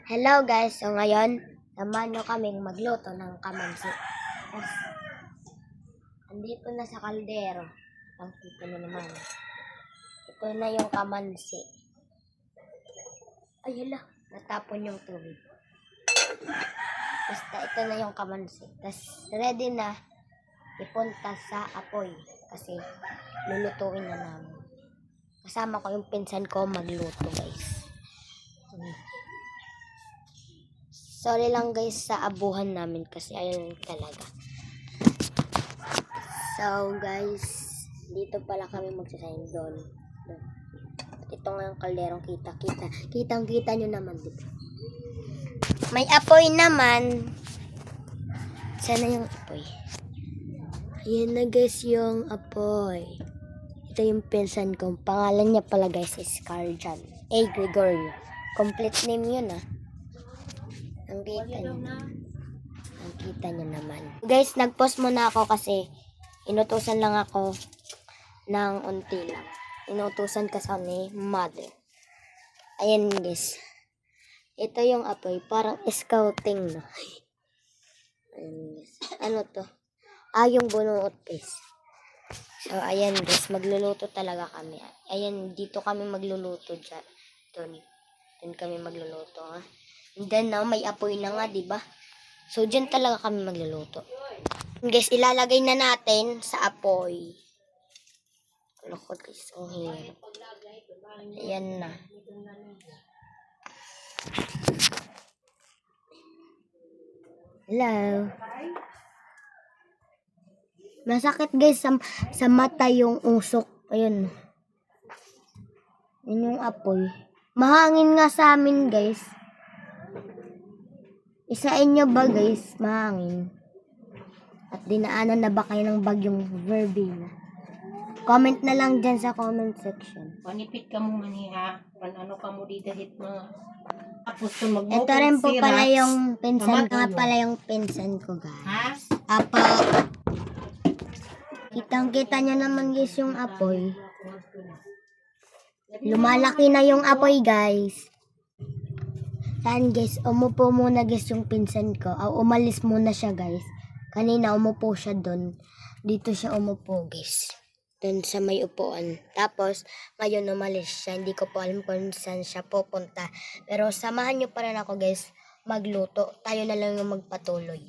Hello guys, so ngayon, samahan nyo kaming magluto ng kamansi. Yes. Andito na sa kaldero. Ang kita nyo naman. Ito na yung kamansi. Ay hala, natapon yung tubig. Basta ito na yung kamansi. Tapos ready na ipunta sa apoy. Kasi lulutuin na namin. Kasama ko yung pinsan ko magluto guys. Sorry lang guys sa abuhan namin kasi ayun talaga. So guys, dito pala kami magsasayin doon. Ito nga yung kalderong kita-kita. Kitang-kita nyo naman dito. May apoy naman. Sana yung apoy. Ayan na guys yung apoy. Ito yung pinsan ko. Pangalan niya pala guys is Carjan A. Gregorio. Complete name yun ah. Ang kita nyo naman. Guys, nag-pause muna ako kasi inutusan lang ako ng unti lang. Inutusan kasi ni mother. Ayan guys. Ito yung apoy. Parang scouting no. Ayan guys. Ano to? Yung bunuot guys. So ayan guys. Magluluto talaga kami. Ayan, dito kami magluluto dyan. Doon kami magluluto ha. And then now, may apoy na nga, diba? So, dyan talaga kami magluluto. Guys, ilalagay na natin sa apoy. Lukod guys, ang hirap. Ayan na. Hello. Masakit guys sa mata yung usok. Ayun. Yun yung apoy. Mahangin nga sa amin guys. Isain nyo ba guys, mahangin? At dinaanan na ba kayo ng bagyong Verbena? Comment na lang dyan sa comment section. Panipit ka mo maniha. Ano ka mo dito hit mga tapos kung magmukong Ito rin po sirats, pala yung pinsan ko. mamagano. Pala yung pinsan ko guys. Ha? Apo. Kitang-kita nyo naman guys yung apoy. Lumalaki na yung apoy guys. Yan guys, umupo muna guys yung pinsan ko. Umalis muna siya guys. Kanina umupo siya doon. Dito siya umupo guys. Doon sa may upuan. Tapos, ngayon umalis siya. Hindi ko po alam kung saan siya pupunta. Pero samahan nyo pa rin ako guys magluto. Tayo na lang yung magpatuloy.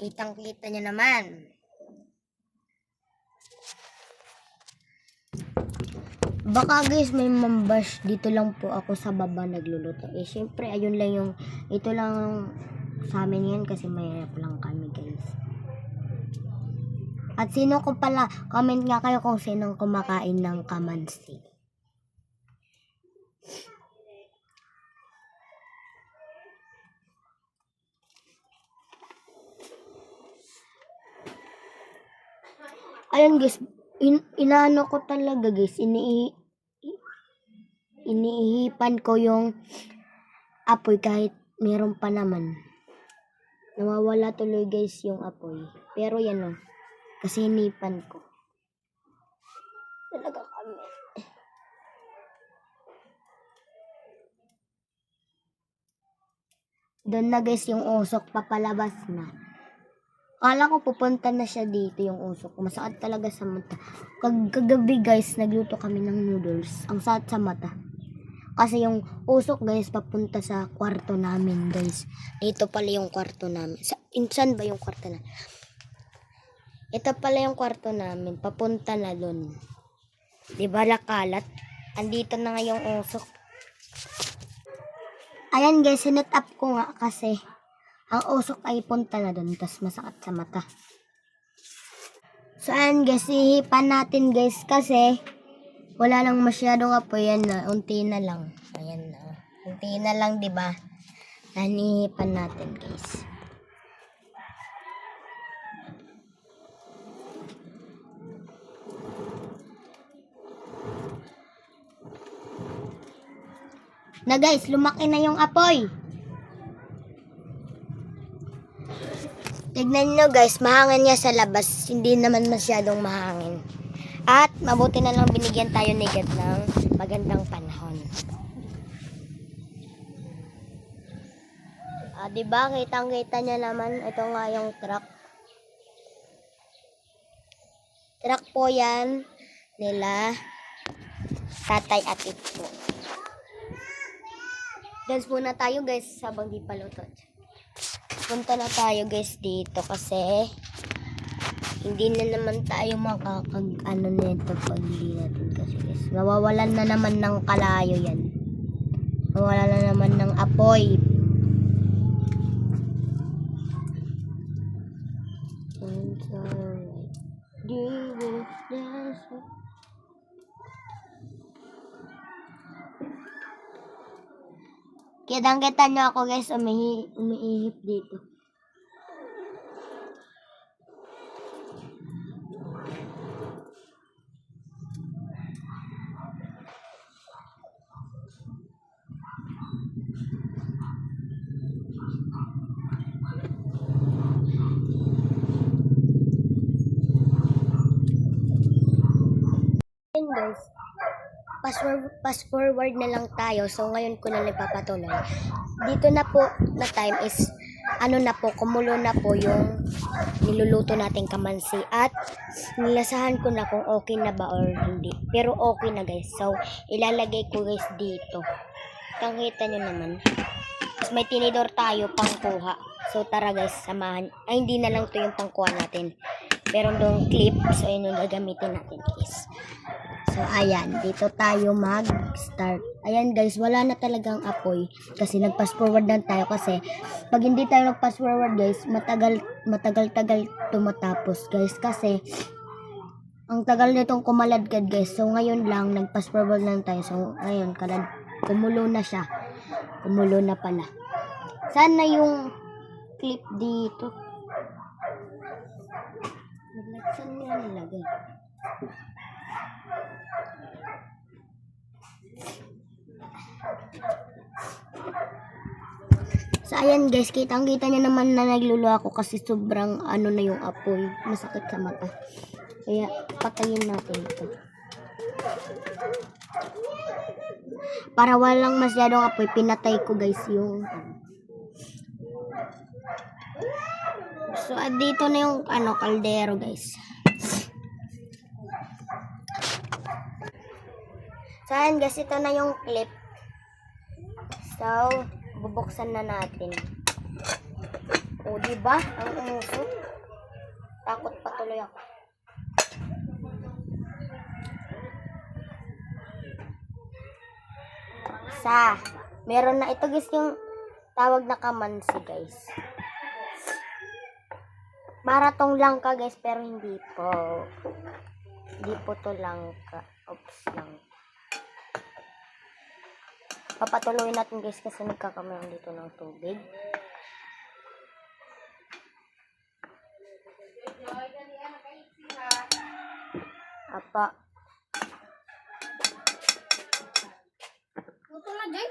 Kitang-kita nyo naman. Baka guys may mambash, dito lang po ako sa baba nagluluto. Syempre ayun lang yung, ito lang sa amin yan kasi mahirap lang kami guys. At sino ko pala, comment nga kayo kung sinong kumakain ng kamansi. Ayun guys, inaano ko talaga guys, iniihipan ko yung apoy kahit meron pa naman. Nawawala tuloy guys yung apoy. Pero yan o, kasi hinipan ko. Talaga kami. Doon na guys yung usok, papalabas na. Kala ko pupunta na siya dito yung usok. Masakit talaga sa mata. Kagabi guys, nagluto kami ng noodles. Ang sakit sa mata. Kasi yung usok guys, papunta sa kwarto namin guys. Dito pala yung kwarto namin. Saan ba yung kwarto namin? Ito pala yung kwarto namin. Papunta na dun. Diba lakalat? Andito na nga yung usok. Ayan guys, sinet up ko nga kasi ang usok ay punta na dun. Tapos masakit sa mata. So ayan guys, ihipan natin guys kasi wala nang masyadong apoy. Yan na, unti na lang. Ayan na. Unti na lang, diba? Nanihipan natin guys. Na guys, lumaki na yung apoy. Tignan nyo guys, mahangin niya sa labas. Hindi naman masyadong mahangin. At mabuti na lang binigyan tayo ni God ng magandang panahon. Diba, kitang-kita niya naman, ito nga yung truck. Truck po yan nila tatay at ito. Dance muna tayo guys, sabang di pa luto. Punta na tayo guys dito kasi hindi na naman tayo makakag-ano nito pag hindi natin kasi guys. Mawawalan na naman ng kalayo yan. Mawawalan na naman ng apoy. Kitang-kita nyo ako guys, umiihip dito. Ayan guys, fast forward na lang tayo. So ngayon ko na nagpapatuloy. Dito na po na time is ano na po, kumulo na po yung niluluto nating kamansi at nilasahan ko na kung okay na ba or hindi. Pero okay na guys. So ilalagay ko guys dito. Nakita nyo naman. Tapos may tinidor tayo pang kuha. So tara guys, samahan. Ay hindi na lang to yung pangkuha natin. Meron doon clip. So yun yung gagamitin natin guys. So, ayan. Dito tayo mag-start. Ayan, guys. Wala na talagang apoy. Kasi nag-fast forward na tayo. Kasi, pag hindi tayo nag-fast forward, guys, matagal-tagal tumatapos, guys. Kasi, ang tagal nitong kumaladkad, guys. So, ngayon lang, nag-fast forward lang tayo. So, ngayon, kumulo na siya. Kumulo na pala. Sana yung clip dito. Saan nila nilagay? So, ayan guys, kitang-kita niya naman na naglulo ako kasi sobrang ano na yung apoy. Masakit sa mata. Kaya, patayin natin ito. Para walang masyadong apoy, pinatay ko guys yung So, dito na yung kaldero guys. So, ayan guys, ito na yung clip. So, bubuksan na natin. O, diba? Ang usok. Takot pa tuloy ako. Meron na ito guys yung tawag na kamansi guys. Maratong langka guys, pero hindi po. Hindi po to langka. Oops lang. Papatuloy natin guys kasi nagkakameron dito ng tubig. Apa. Luto na, Jay?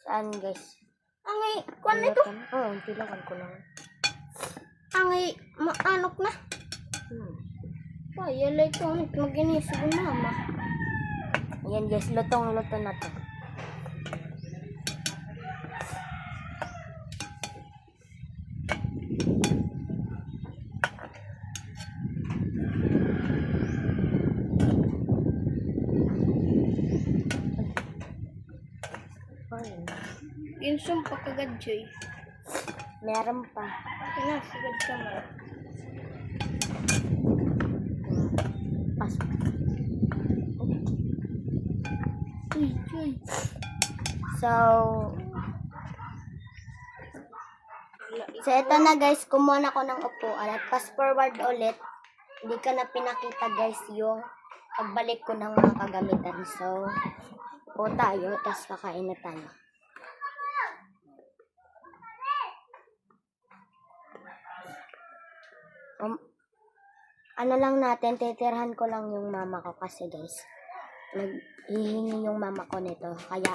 Saan guys? Angay, kuwan na ito? Oo, tilakan ko lang. Angay, maanok na. Yalay ko, mag-inis si mama. Ayan guys, lutong-luto na to. Ginsum pa kagad, Jay. Meron pa. Kaya, sigad ka mo. Pasok. Uy, Jay. So ito na guys, kumuha na ako ng upuan at fast forward ulit. Hindi ka na pinakita guys yung pagbalik ko ng mga kagamitan. So, upo tayo, tapos kakain na tayo. Ano lang natin, titirhan ko lang yung mama ko kasi guys, naghihingi yung mama ko nito. Kaya,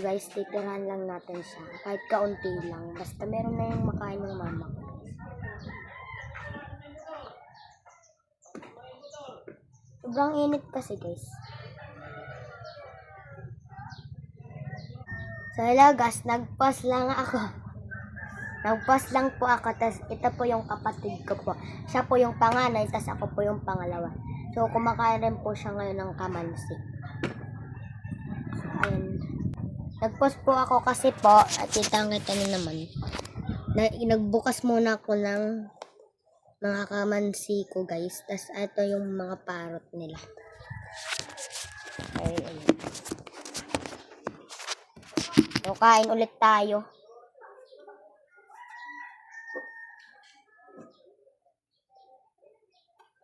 guys, titirhan lang natin siya. Kahit kaunti lang. Basta meron na yung makain ng mama ko. Sobrang init kasi guys. So hello guys, nag-pause lang ako. Nag-pause lang po ako, tas ito po yung kapatid ko po. Siya po yung panganay, tas ako po yung pangalawa. So kumakain rin po siya ngayon ng kamansi. So ayun. Nag-pause po ako kasi po, at kitang-kita nyo naman, nagbukas muna ako ng mga kamansi ko guys. Tas ito yung mga parot nila. Ayun. So kain ulit tayo.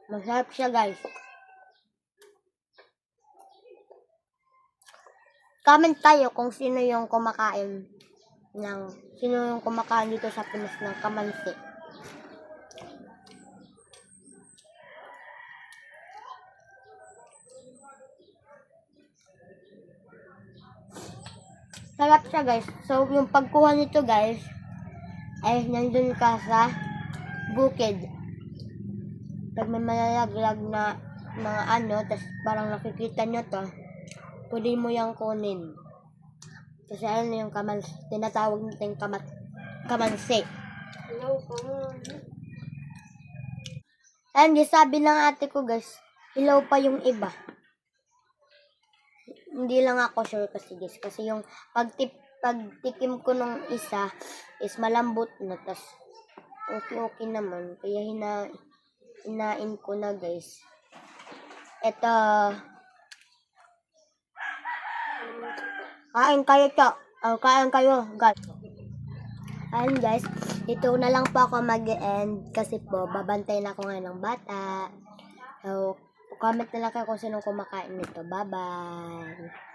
Masarap siya guys. Comment tayo kung sino yung kumakain dito sa Pinas ng kamansi. Sarap siya guys. So yung pagkuha nito guys ay nandun ka sa bukid. Pag may malalaglag na mga ano, tas parang nakikita nyo to, pwede mo yung kunin. Kasi ano yung kamansi, tinatawag natin kamansi. And sabi ng ate ko guys, hilaw pa yung iba. Hindi lang ako sure kasi guys, kasi yung pagtikim ko nung isa is malambot na, tas okay naman, kaya hinain ko na guys. Eto, kain kayo guys. Ayun guys, ito na lang po ako mag-end kasi po babantayin ako ngayon ng bata. So comment na lang kayo kung sino kumakain nito. Bye bye.